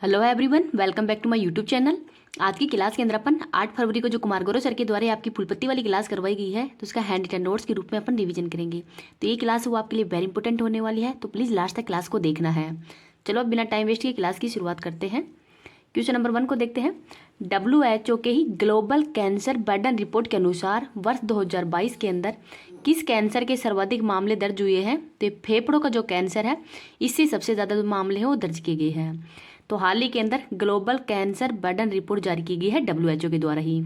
Hello everyone, welcome back to my YouTube channel. आज की class के अंदर अपन 8 फरवरी को जो कुमार गौरव सर के द्वारा आपकी फुलपत्ती वाली क्लास करवाई गई है, तो उसका हैंड रिटन नोट्स के रूप में अपन रिवीजन करेंगे। तो ये क्लास वो आपके लिए वेरी इंपॉर्टेंट होने वाली है, तो प्लीज़ लास्ट तक क्लास को देखना है। चलो अब बिना टाइम वेस्ट किए क्लास की शुरुआत करते हैं। क्वेश्चन नंबर 1 को देखते हैं। WHO के ही ग्लोबल कैंसर बर्डन रिपोर्ट के अनुसार वर्ष 2022 के अंदर किस कैंसर के सर्वाधिक मामले दर्ज हुए हैं? तो फेफड़ों का जो कैंसर है, इससे सबसे ज़्यादा जो मामले हैं वो दर्ज किए गए हैं। तो हाल ही के अंदर ग्लोबल कैंसर बर्डन रिपोर्ट जारी की गई है WHO के द्वारा ही,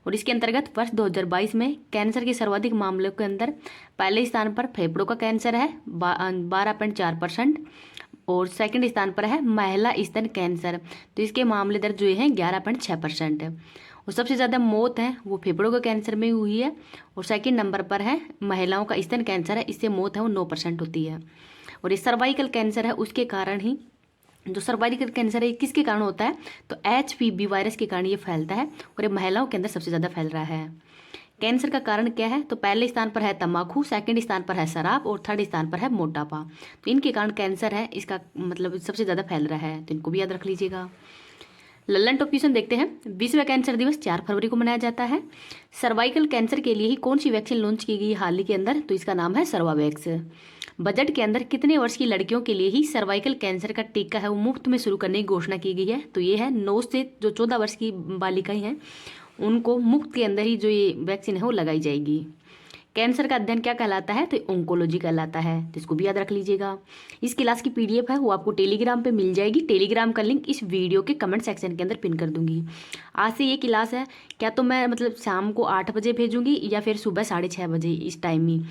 और इसके अंतर्गत वर्ष 2022 में कैंसर के सर्वाधिक मामलों के अंदर पहले स्थान पर फेफड़ों का कैंसर है 12.4%, और सेकंड स्थान पर है महिला स्तन कैंसर, तो इसके मामले दर्ज हुए हैं 11.6%। और सबसे ज़्यादा मौत है वो फेफड़ों के कैंसर में हुई है, और सेकंड नंबर पर है महिलाओं का स्तन कैंसर है, इससे मौत है वो 9% होती है। और ये सर्वाइकल कैंसर है, उसके कारण ही जो सर्वाइकल कैंसर है किसके कारण होता है? तो HPV वायरस के कारण ये फैलता है, और ये महिलाओं के अंदर सबसे ज़्यादा फैल रहा है। कैंसर का कारण क्या है? तो पहले स्थान पर है तंबाकू, सेकंड स्थान पर है शराब, और थर्ड स्थान पर है मोटापा। तो इनके कारण कैंसर है, इसका मतलब सबसे ज़्यादा फैल रहा है, तो इनको भी याद रख लीजिएगा। लल्लन टॉप क्वेश्चन देखते हैं। विश्व कैंसर दिवस 4 फरवरी को मनाया जाता है। सर्वाइकल कैंसर के लिए ही कौन सी वैक्सीन लॉन्च की गई हाल ही के अंदर? तो इसका नाम है सर्वावैक्स। बजट के अंदर कितने वर्ष की लड़कियों के लिए ही सर्वाइकल कैंसर का टीका है वो मुफ्त में शुरू करने की घोषणा की गई है? तो ये है 9 से जो 14 वर्ष की बालिकाएं हैं उनको मुफ्त के अंदर ही जो ये वैक्सीन है वो लगाई जाएगी। कैंसर का अध्ययन क्या कहलाता है? तो ओंकोलॉजी कहलाता है, तो इसको भी याद रख लीजिएगा। इस क्लास की PDF है वो आपको टेलीग्राम पे मिल जाएगी। टेलीग्राम का लिंक इस वीडियो के कमेंट सेक्शन के अंदर पिन कर दूंगी। आज से ये क्लास है, क्या तो मैं मतलब शाम को 8 बजे भेजूंगी या फिर सुबह 6:30 बजे इस टाइम ही।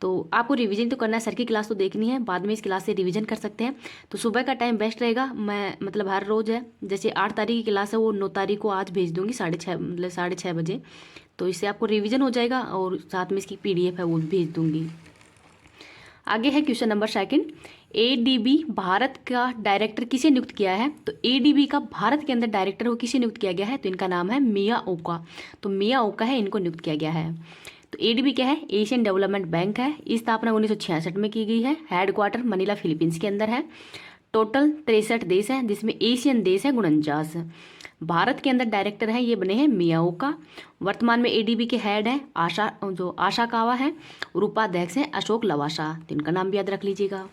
तो आपको रिवीजन तो करना है, सर की क्लास तो देखनी है, बाद में इस क्लास से रिवीजन कर सकते हैं। तो सुबह का टाइम बेस्ट रहेगा। मैं मतलब हर रोज़ है, जैसे 8 तारीख की क्लास है वो 9 तारीख को आज भेज दूंगी 6:30 मतलब 6:30 बजे। तो इससे आपको रिवीजन हो जाएगा, और साथ में इसकी PDF है वो भेज दूंगी। आगे है क्वेश्चन नंबर 2। ADB भारत का डायरेक्टर किसे नियुक्त किया है? तो ADB का भारत के अंदर डायरेक्टर वो किसे नियुक्त किया गया है? तो इनका नाम है मिया ओका। तो मिया ओका है, इनको नियुक्त किया गया है। तो ADB क्या है? एशियन डेवलपमेंट बैंक है। इस स्थापना 1966 में की गई है। हेडक्वार्टर मनीला फिलीपींस के अंदर है। टोटल 63 देश हैं, जिसमें एशियन देश है 49। भारत के अंदर डायरेक्टर हैं ये बने हैं मियाओ का। वर्तमान में ADB के हेड हैं आशा कावा है, और उपाध्यक्ष हैं अशोक लवासा। तो इनका नाम भी याद रख लीजिएगा।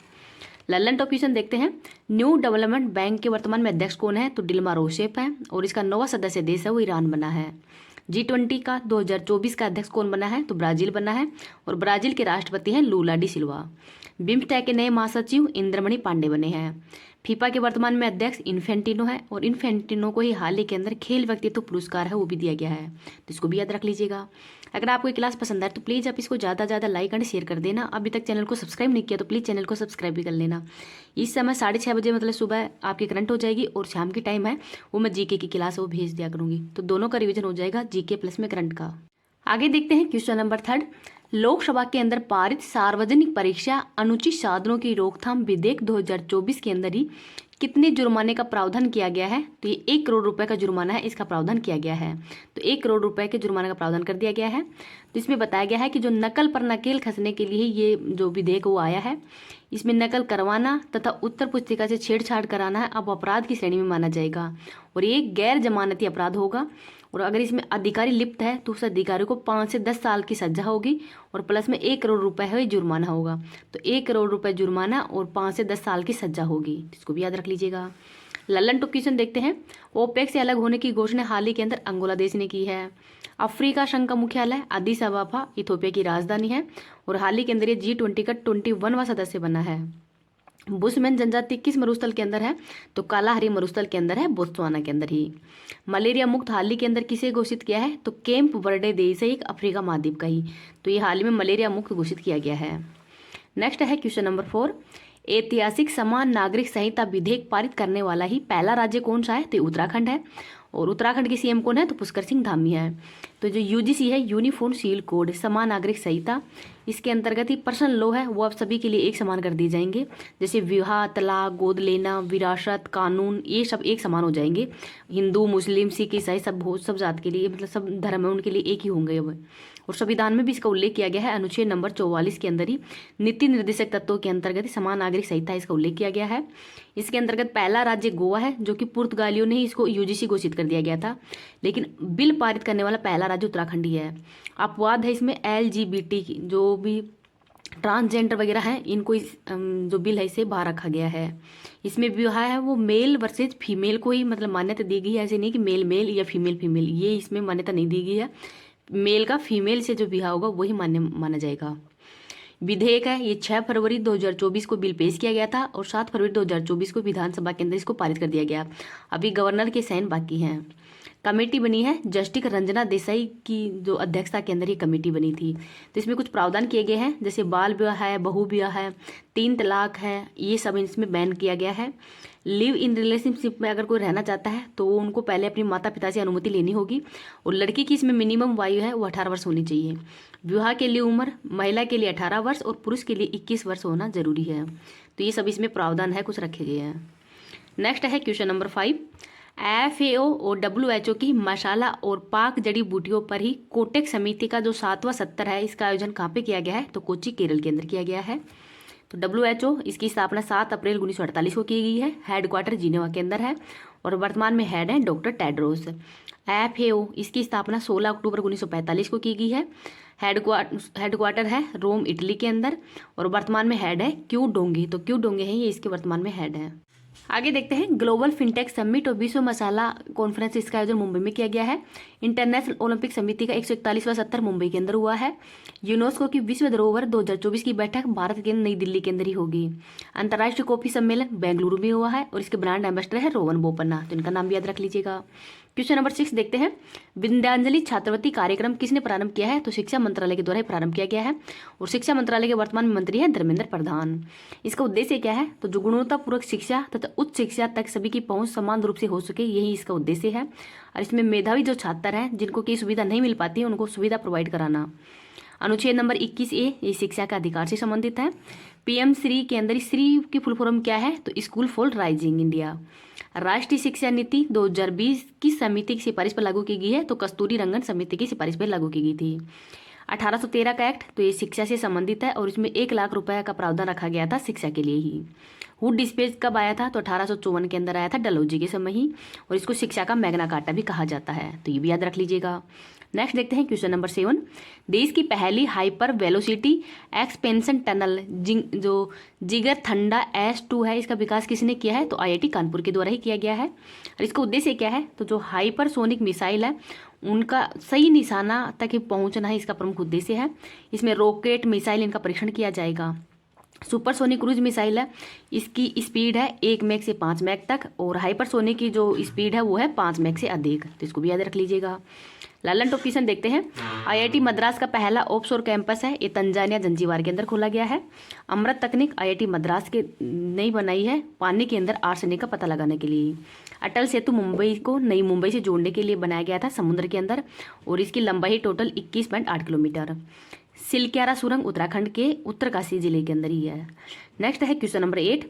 लल्लन टॉप क्वेश्चन देखते हैं। न्यू डेवलपमेंट बैंक के वर्तमान में अध्यक्ष कौन है? तो डिल्मा रोसेफ है, और इसका 9वां सदस्य देश है वो ईरान बना है। G20 का 2024 का अध्यक्ष कौन बना है? तो ब्राजील बना है, और ब्राजील के राष्ट्रपति हैं लूला डी सिल्वा। बिम्स्टेक के नए महासचिव इंद्रमणि पांडे बने हैं। फीफा के वर्तमान में अध्यक्ष इन्फेंटिनो है, और इन्फेंटिनो को ही हाल ही के अंदर खेल व्यक्तित्व पुरस्कार है वो भी दिया गया है, तो इसको भी याद रख लीजिएगा। अगर आपको ये क्लास पसंद आए तो प्लीज़ आप इसको ज़्यादा ज़्यादा लाइक एंड शेयर कर देना। अभी तक चैनल को सब्सक्राइब नहीं किया तो प्लीज़ चैनल को सब्सक्राइब भी कर लेना। इस समय 6:30 बजे मतलब सुबह आपकी करंट हो जाएगी, और शाम की टाइम है वो मैं GK की क्लास वो भेज दिया करूँगी, तो दोनों का रिविजन हो जाएगा, GK प्लस में करंट का। आगे देखते हैं क्वेश्चन नंबर 3। लोकसभा के अंदर पारित सार्वजनिक परीक्षा अनुचित साधनों की रोकथाम विधेयक 2024 के अंदर ही कितने जुर्माने का प्रावधान किया गया है? तो ये 1 करोड़ रुपए का जुर्माना है, इसका प्रावधान किया गया है। तो 1 करोड़ रुपए के जुर्माने का प्रावधान कर दिया गया है। तो इसमें बताया गया है कि जो नकल पर नकेल कसने के लिए ये जो विधेयक वो आया है, इसमें नकल करवाना तथा उत्तर पुस्तिका से छेड़छाड़ कराना है अब अपराध की श्रेणी में माना जाएगा, और ये गैर जमानती अपराध होगा। और अगर इसमें अधिकारी लिप्त है तो उस अधिकारी को 5 से 10 साल की सजा होगी, और प्लस में 1 करोड़ रुपए है जुर्माना होगा। तो 1 करोड़ रुपए जुर्माना और 5 से 10 साल की सजा होगी, इसको भी याद रख लीजिएगा। लल्लन टॉप क्वेश्चन देखते हैं। ओपेक से अलग होने की घोषणा हाल ही के अंदर अंगोला देश ने की है। अफ्रीका संघ का मुख्यालय अदीस अबाबा इथोपिया की राजधानी है, और हाल ही के अंदर ये G20 का 21वां सदस्य बना है। बुशमैन जनजाति किस मरुस्थल के अंदर है? तो कालाहारी मरुस्थल के अंदर है, बोत्सवाना के अंदर ही। मलेरिया मुक्त हाल ही के अंदर किसे घोषित किया है? तो केम्प वर्डे देश है एक अफ्रीका महाद्वीप का ही, तो ये हाल ही में मलेरिया मुक्त घोषित किया गया है। नेक्स्ट है क्वेश्चन नंबर 4। ऐतिहासिक समान नागरिक संहिता विधेयक पारित करने वाला ही पहला राज्य कौन सा है? तो उत्तराखंड है, और उत्तराखंड के CM कौन है? तो पुष्कर सिंह धामी है। तो जो UGC है यूनिफॉर्म सिविल कोड समान नागरिक संहिता, इसके अंतर्गत ही पर्सनल लॉ है वो आप सभी के लिए एक समान कर दिए जाएंगे, जैसे विवाह, तलाक, गोद लेना, विरासत, कानून, ये सब एक समान हो जाएंगे। हिंदू, मुस्लिम, सिख, ईसाई सब जात के लिए मतलब सब धर्म है उनके लिए एक ही होंगे अब। और संविधान में भी इसका उल्लेख किया गया है। अनुच्छेद नंबर 44 के अंदर ही नीति निर्देशक तत्वों के अंतर्गत समान नागरिक संहिता इसका उल्लेख किया गया है। इसके अंतर्गत पहला राज्य गोवा है, जो कि पुर्तगालियों ने ही इसको यूजीसी घोषित कर दिया गया था, लेकिन बिल पारित करने वाला पहला राज्य उत्तराखंड ही है। अपवाद है इसमें LGBT जो भी ट्रांसजेंडर वगैरह हैं, इनको इस जो बिल है इसे बाहर रखा गया है। इसमें विवाह है वो मेल वर्सेज फीमेल को ही मतलब मान्यता दी गई है, ऐसे नहीं कि मेल मेल या फीमेल फीमेल, ये इसमें मान्यता नहीं दी गई है। मेल का फीमेल से जो विवाह होगा वही मान्य माना जाएगा। विधेयक है ये 6 फरवरी 2024 को बिल पेश किया गया था और 7 फरवरी 2024 को विधानसभा के अंदर इसको पारित कर दिया गया। अभी गवर्नर के साइन बाकी हैं। कमेटी बनी है जस्टिस रंजना देसाई की जो अध्यक्षता के अंदर ये कमेटी बनी थी। तो इसमें कुछ प्रावधान किए गए हैं, जैसे बाल विवाह है, बहु विवाह है, 3 तलाक है, ये सब इसमें बैन किया गया है। लिव इन रिलेशनशिप में अगर कोई रहना चाहता है तो उनको पहले अपने माता पिता से अनुमति लेनी होगी, और लड़की की इसमें मिनिमम आयु है वो 18 वर्ष होनी चाहिए। विवाह के लिए उम्र महिला के लिए 18 वर्ष और पुरुष के लिए 21 वर्ष होना जरूरी है। तो ये सब इसमें प्रावधान है, कुछ रखे गए हैं। नेक्स्ट है क्वेश्चन नंबर 5। FAO और WHO की मसाला और पाक जड़ी बूटियों पर ही कोटेक समिति का जो 7वां सत्र है, इसका आयोजन कहाँ पे किया गया है? तो कोच्चि केरल के अंदर किया गया है। तो WHO इसकी स्थापना 7 अप्रैल 1948 को की गई है। हेडक्वार्टर जिनेवा के अंदर है और वर्तमान में हेड है डॉक्टर टेड्रोस। FAO इसकी स्थापना 16 अक्टूबर 1945 को की गई है। हेडक्वार्टर है रोम इटली के अंदर और वर्तमान में हेड है क्यू डोंगे। तो क्यू डोंगे है ये इसके वर्तमान में हेड है। आगे देखते हैं ग्लोबल फिनटेक समिट और विश्व मसाला कॉन्फ्रेंस, इसका आयोजन मुंबई में किया गया है। इंटरनेशनल ओलंपिक समिति का 141वां सत्र मुंबई के अंदर हुआ है। यूनेस्को की विश्व धरोहर 2024 की बैठक भारत के नई दिल्ली के अंदर ही होगी। अंतर्राष्ट्रीय कॉफी सम्मेलन बेंगलुरु में हुआ है और इसके ब्रांड एम्बेसडर है रोहन बोपन्ना, तो इनका नाम भी याद रख लीजिएगा। क्वेश्चन नंबर 6 देखते हैं। विद्यांजलि छात्रवृत्ति कार्यक्रम किसने प्रारंभ किया है? तो शिक्षा मंत्रालय के द्वारा ही प्रारंभ किया गया है और शिक्षा मंत्रालय के वर्तमान में मंत्री हैं धर्मेंद्र प्रधान। इसका उद्देश्य क्या है? तो जो गुणवत्तापूर्वक शिक्षा तथा उच्च शिक्षा तक सभी की पहुंच समान रूप से हो सके, यही इसका उद्देश्य है। और इसमें मेधावी जो छात्र हैं जिनको की सुविधा नहीं मिल पाती है उनको सुविधा प्रोवाइड कराना। अनुच्छेद नंबर 21A ये शिक्षा का अधिकार से संबंधित है। PM श्री के अंदर श्री की फुल फॉर्म क्या है? तो स्कूल फॉर राइजिंग इंडिया। राष्ट्रीय शिक्षा नीति 2020 की समिति की सिफारिश पर लागू की गई है, तो कस्तूरी रंगन समिति की सिफारिश पर लागू की गई थी। 1813 का एक्ट, तो ये शिक्षा से संबंधित है और इसमें 1 लाख रुपए का प्रावधान रखा गया था शिक्षा के लिए ही। हुड डिस्पेच कब आया था? तो 1854 के अंदर आया था, डलहौजी के समय ही, और इसको शिक्षा का मैग्ना कार्टा भी कहा जाता है, तो ये भी याद रख लीजिएगा। नेक्स्ट देखते हैं क्वेश्चन नंबर 7। देश की पहली हाइपर वेलोसिटी एक्सपेंशन टनल जो जिगर थंडा S2 है, इसका विकास किसने किया है? तो IIT कानपुर के द्वारा ही किया गया है। और इसका उद्देश्य क्या है? तो जो हाइपरसोनिक मिसाइल है उनका सही निशाना तक पहुंचना है, इसका प्रमुख उद्देश्य है। इसमें रॉकेट मिसाइल इनका परीक्षण किया जाएगा। सुपरसोनिक क्रूज मिसाइल है, इसकी स्पीड है 1 मैक से 5 मैक तक, और हाइपरसोनिक की जो स्पीड है वो है 5 मैक से अधिक, तो इसको भी याद रख लीजिएगा। लालन टॉप क्वेश्चन देखते हैं। IIT मद्रास का पहला ऑफशोर कैंपस है, ये तंजानिया जंजीबार के अंदर खोला गया है। अमृत तकनीक IIT मद्रास के नई बनाई है पानी के अंदर आर्सेनिक का पता लगाने के लिए। अटल सेतु मुंबई को नई मुंबई से जोड़ने के लिए बनाया गया था समुद्र के अंदर, और इसकी लंबाई टोटल 21.8 किलोमीटर। सिलक्यारा सुरंग उत्तराखंड के उत्तरकाशी जिले के अंदर ही है। नेक्स्ट है क्वेश्चन नंबर 8।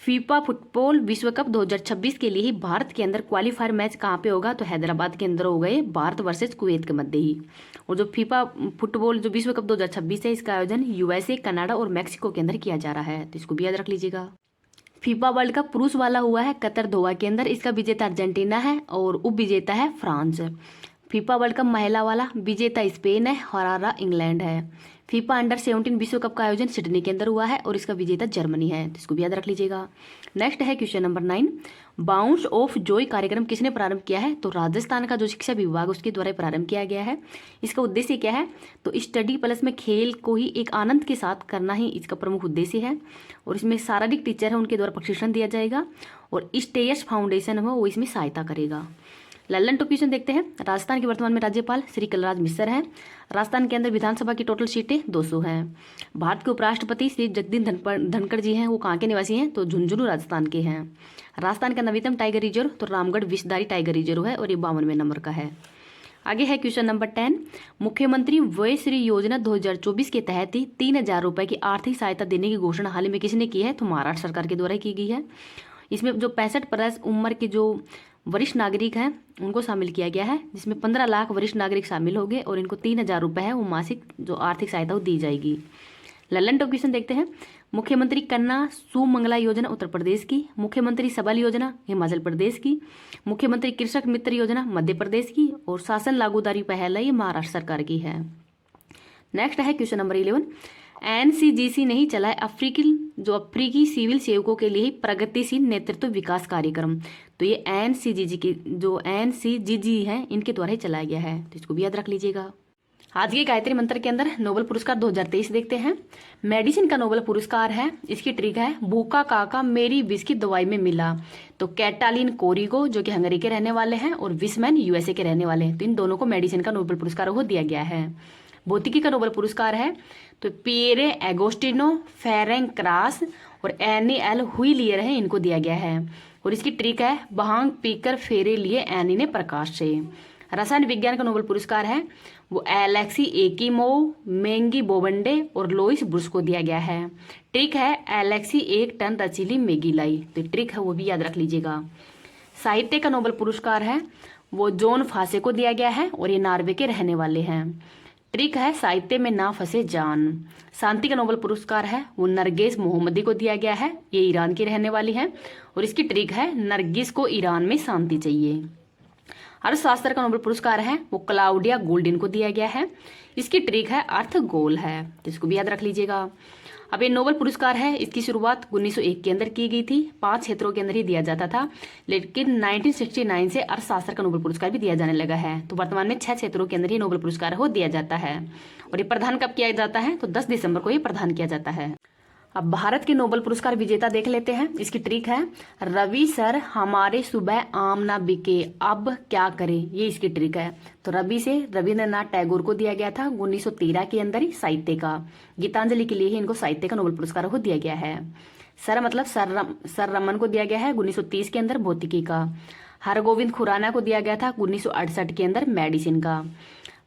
फीफा फुटबॉल विश्व कप 2026 के लिए ही भारत के अंदर क्वालिफायर मैच कहाँ पे होगा? तो हैदराबाद के अंदर हो गए, भारत वर्सेस कुवैत के मध्य ही। और जो फीफा फुटबॉल जो विश्व कप 2026 है, इसका आयोजन USA, कनाडा और मैक्सिको के अंदर किया जा रहा है, तो इसको भी याद रख लीजिएगा। फीफा वर्ल्ड कप पुरुष वाला हुआ है कतर दोहा के अंदर, इसका विजेता अर्जेंटीना है और उप विजेता है फ्रांस। फीफा वर्ल्ड कप महिला वाला विजेता स्पेन है, हरारा इंग्लैंड है। फीफा अंडर 17 विश्व कप का आयोजन सिडनी के अंदर हुआ है और इसका विजेता जर्मनी है, तो इसको भी याद रख लीजिएगा। नेक्स्ट है question number 9। Bounce off Joy कार्यक्रम किसने प्रारंभ किया है? तो राजस्थान का जो शिक्षा विभाग उसके द्वारा प्रारंभ किया गया है। इसका उद्देश्य क्या है? तो स्टडी प्लस में खेल को ही एक आनंद के साथ करना ही इसका प्रमुख उद्देश्य है, और इसमें शारीरिक टीचर है उनके द्वारा प्रशिक्षण दिया जाएगा, और स्टेयर्स फाउंडेशन है वो इसमें सहायता करेगा। लल्लन टॉप क्वेश्चन देखते हैं। राजस्थान के वर्तमान में राज्यपाल श्री कलराज मिश्र हैं। राजस्थान के अंदर विधानसभा की टोटल सीटें 200 हैं। भारत के उपराष्ट्रपति श्री जगदीप धनखड़ जी हैं, वो कहाँ के निवासी हैं? तो झुंझुनू राजस्थान के हैं। राजस्थान का नवीनतम टाइगर रिजर्व तो रामगढ़ विषधारी टाइगर रिजर्व है और ये 52वें नंबर का है। आगे है क्वेश्चन नंबर 10। मुख्यमंत्री वय श्री योजना 2024 के तहत ही 3000 रुपये की आर्थिक सहायता देने की घोषणा हाल ही में किसने की है? तो महाराष्ट्र सरकार के द्वारा की गई है। इसमें जो 65+ उम्र के जो वरिष्ठ नागरिक हैं उनको शामिल किया गया है, जिसमें 15 लाख वरिष्ठ नागरिक शामिल होंगे और इनको 3,000 रुपये है वो मासिक जो आर्थिक सहायता वो दी जाएगी। लल्लन टॉप क्वेश्चन देखते हैं। मुख्यमंत्री कन्या सुमंगला योजना उत्तर प्रदेश की, मुख्यमंत्री सबल योजना हिमाचल प्रदेश की, मुख्यमंत्री कृषक मित्र योजना मध्य प्रदेश की और शासन लागूदारी पहल है ये महाराष्ट्र सरकार की है। नेक्स्ट है क्वेश्चन नंबर 11। एनसीजीसी नहीं चलाए अफ्रीकी सिविल सेवकों के लिए प्रगतिशील नेतृत्व विकास कार्यक्रम। तो ये एनसीजीजी है इनके द्वारा ही चलाया गया है, तो इसको भी याद रख लीजिएगा। आज के गायत्री मंत्र के अंदर नोबेल पुरस्कार 2023 देखते हैं। मेडिसिन का नोबेल पुरस्कार है, इसकी ट्रिक है भूखा काका मेरी विष की दवाई में मिला। तो कैटालिन कोरिगो जो कि हंगरी के रहने वाले हैं और विसमैन यूएसए के रहने वाले हैं, तो इन दोनों को मेडिसिन का नोबेल पुरस्कार वो दिया गया है। भौतिकी का नोबेल पुरस्कार है तो पिएरे एगोस्टिनो फेरेंक्रास और एनी एल हुइलियर है इनको दिया गया है और इसकी ट्रिक है भांग पीकर फेरे लिए एनी ने प्रकाश से। रसायन विज्ञान का नोबेल पुरस्कार है वो एलेक्सी एकिमोव, मेंगी बोबंडे और लोइस ब्रुश को दिया गया है। ट्रिक है एलेक्सी 1 टन रचीली मैगी लाई, तो ट्रिक है वो भी याद रख लीजिएगा। साहित्य का नोबेल पुरस्कार है वो जॉन फासे को दिया गया है और ये नॉर्वे के रहने वाले हैं। ट्रिक है साहित्य में ना फंसे जान। शांति का नोबेल पुरस्कार है वो नरगिस मोहम्मदी को दिया गया है, ये ईरान की रहने वाली है और इसकी ट्रिक है नरगिस को ईरान में शांति चाहिए। अर्थशास्त्र का नोबेल पुरस्कार है वो क्लाउडिया गोल्डिन को दिया गया है, इसकी ट्रिक है अर्थ गोल है, तो इसको भी याद रख लीजिएगा। अब ये नोबेल पुरस्कार है इसकी शुरुआत 1901 के अंदर की गई थी, 5 क्षेत्रों के अंदर ही दिया जाता था, लेकिन 1969 से अर्थशास्त्र का नोबेल पुरस्कार भी दिया जाने लगा है। तो वर्तमान में 6 क्षेत्रों के अंदर ही नोबेल पुरस्कार हो दिया जाता है और ये प्रदान कब किया जाता है तो 10 दिसंबर को ये प्रदान किया जाता है। अब भारत के नोबेल पुरस्कार विजेता देख लेते हैं। इसकी ट्रिक है रवि सर हमारे सुबह आम ना बिके अब क्या करें, ये इसकी ट्रिक है। तो रवि से रविंद्रनाथ टैगोर को दिया गया था 1913 के अंदर ही साहित्य का। गीतांजलि के लिए ही इनको साहित्य का नोबेल पुरस्कार को दिया गया है। सर मतलब सर रमन को दिया गया है 1930 के अंदर भौतिकी का। हरगोविंद खुराना को दिया गया था 1968 के अंदर मेडिसिन का।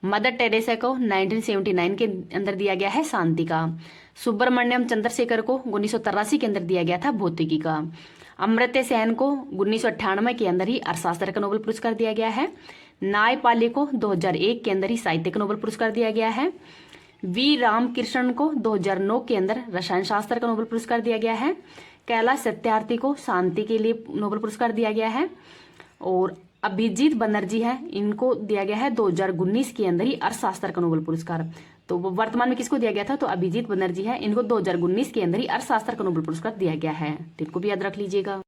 मदर टेरेसा को 1979 के अंदर दिया गया है शांति का। सुब्रमण्यम चंद्रशेखर को 1983 के अंदर दिया गया था भौतिकी का। अमर्त्य सेन को 1998 के अंदर ही अर्थशास्त्र का नोबेल पुरस्कार दिया गया है। नायपाली को 2001 के अंदर ही साहित्य का नोबेल पुरस्कार दिया गया है। वी रामकृष्णन को 2009 के अंदर रसायन शास्त्र का नोबेल पुरस्कार दिया गया है। कैलाश सत्यार्थी को शांति के लिए नोबेल पुरस्कार दिया गया है और अभिजीत बनर्जी है इनको दिया गया है 2019 के अंदर ही अर्थशास्त्र का नोबेल पुरस्कार। तो वो वर्तमान में किसको दिया गया था तो अभिजीत बनर्जी है, इनको 2019 के अंदर ही अर्थशास्त्र का नोबेल पुरस्कार दिया गया है, तो इनको भी याद रख लीजिएगा।